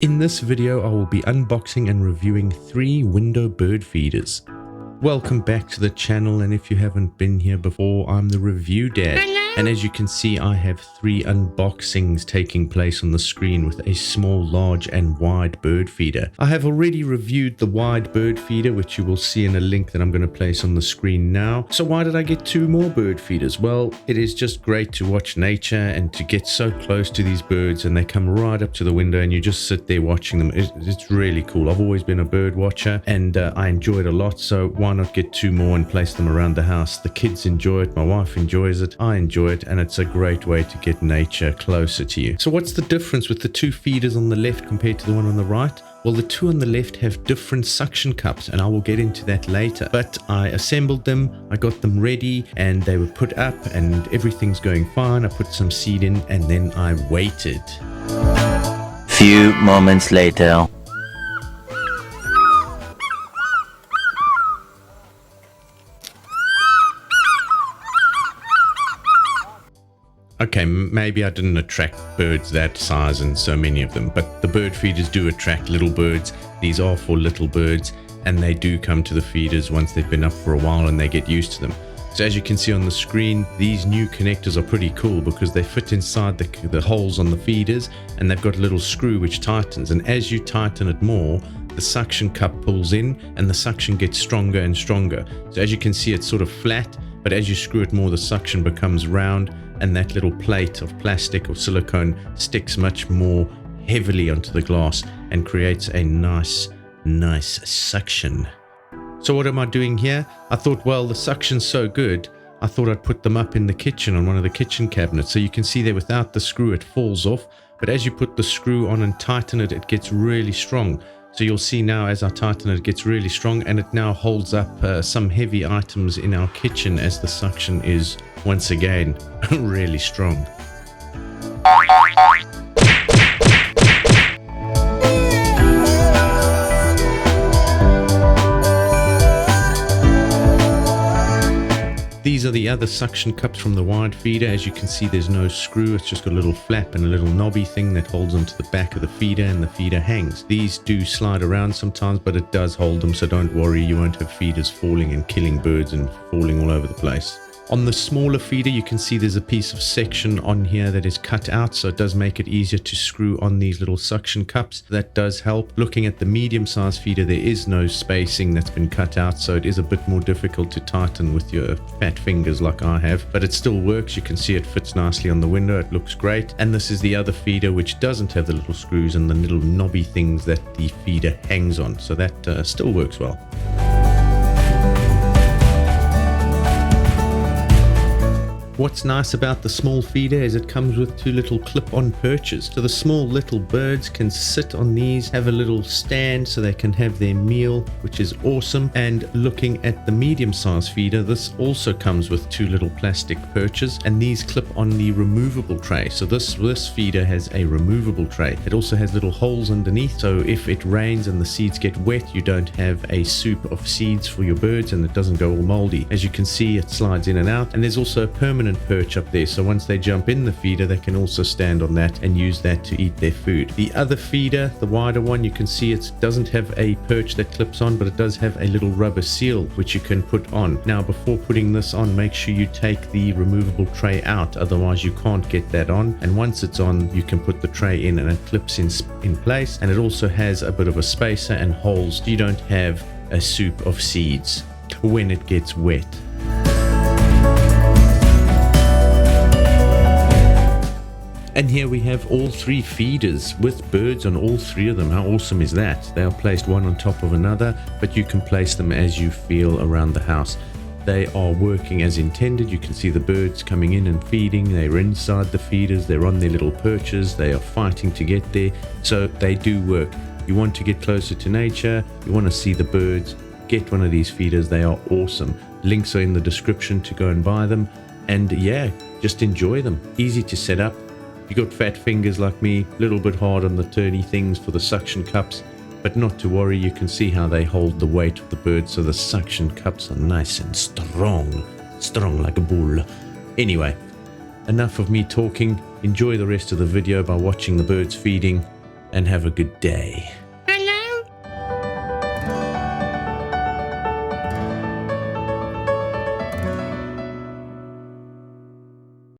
In this video, I will be unboxing and reviewing 3 window bird feeders. Welcome back to the channel, and if you haven't been here before, I'm the review dad. And as you can see, I have 3 unboxings taking place on the screen with a small, large and wide bird feeder. I have already reviewed the wide bird feeder, which you will see in a link that I'm going to place on the screen now. So why did I get 2 more bird feeders? Well, it is just great to watch nature and to get so close to these birds, and they come right up to the window and you just sit there watching them. It's really cool. I've always been a bird watcher and I enjoy it a lot, so why not get 2 more and place them around the house? The kids enjoy it, my wife enjoys it, I enjoy it, and it's a great way to get nature closer to you. So what's the difference with the 2 feeders on the left compared to the one on the right? Well, the 2 on the left have different suction cups, and I will get into that later. But I assembled them, I got them ready, and they were put up, and everything's going fine. I put some seed in, and then I waited. Few moments later. Okay, maybe I didn't attract birds that size and so many of them, but the bird feeders do attract little birds. These are for little birds, and they do come to the feeders once they've been up for a while and they get used to them. So as you can see on the screen, these new connectors are pretty cool because they fit inside the holes on the feeders, and they've got a little screw which tightens, and as you tighten it more, the suction cup pulls in and the suction gets stronger and stronger. So as you can see, it's sort of flat, but as you screw it more, the suction becomes round, and that little plate of plastic or silicone sticks much more heavily onto the glass and creates a nice suction. So what am I doing here? I thought, well, the suction's so good, I thought I'd put them up in the kitchen on one of the kitchen cabinets. So you can see there, without the screw it falls off, but as you put the screw on and tighten it, it gets really strong. So you'll see now as I tighten it, it gets really strong, and it now holds up some heavy items in our kitchen as the suction is once again really strong. These are the other suction cups from the wide feeder. As you can see, there's no screw. It's just got a little flap and a little knobby thing that holds onto the back of the feeder, and the feeder hangs. These do slide around sometimes, but it does hold them, so don't worry, you won't have feeders falling and killing birds and falling all over the place. On the smaller feeder, you can see there's a piece of section on here that is cut out, so it does make it easier to screw on these little suction cups. That does help. Looking at the medium-sized feeder, there is no spacing that's been cut out, so it is a bit more difficult to tighten with your fat fingers like I have, but it still works. You can see it fits nicely on the window. It looks great. And this is the other feeder, which doesn't have the little screws and the little knobby things that the feeder hangs on, so that still works well. What's nice about the small feeder is it comes with 2 little clip-on perches. So the small little birds can sit on these, have a little stand so they can have their meal, which is awesome. And looking at the medium-sized feeder, this also comes with 2 little plastic perches, and these clip on the removable tray. So this feeder has a removable tray. It also has little holes underneath, so if it rains and the seeds get wet, you don't have a soup of seeds for your birds and it doesn't go all moldy. As you can see, it slides in and out, and there's also a permanent perch up there, so once they jump in the feeder, they can also stand on that and use that to eat their food. The other feeder, the wider one, you can see it doesn't have a perch that clips on, but it does have a little rubber seal which you can put on. Now, before putting this on, make sure you take the removable tray out, otherwise you can't get that on. And once it's on, you can put the tray in and it clips in place, and it also has a bit of a spacer and holes so you don't have a soup of seeds when it gets wet. And here we have all 3 feeders with birds on all 3 of them. How awesome is that? They are placed one on top of another, but you can place them as you feel around the house. They are working as intended. You can see the birds coming in and feeding. They're inside the feeders. They're on their little perches. They are fighting to get there. So they do work. You want to get closer to nature. You want to see the birds. Get one of these feeders. They are awesome. Links are in the description to go and buy them. And yeah, just enjoy them. Easy to set up. If you've got fat fingers like me, a little bit hard on the turny things for the suction cups, but not to worry, you can see how they hold the weight of the bird, so the suction cups are nice and strong like a bull. Anyway, enough of me talking. Enjoy the rest of the video by watching the birds feeding. and have a good day.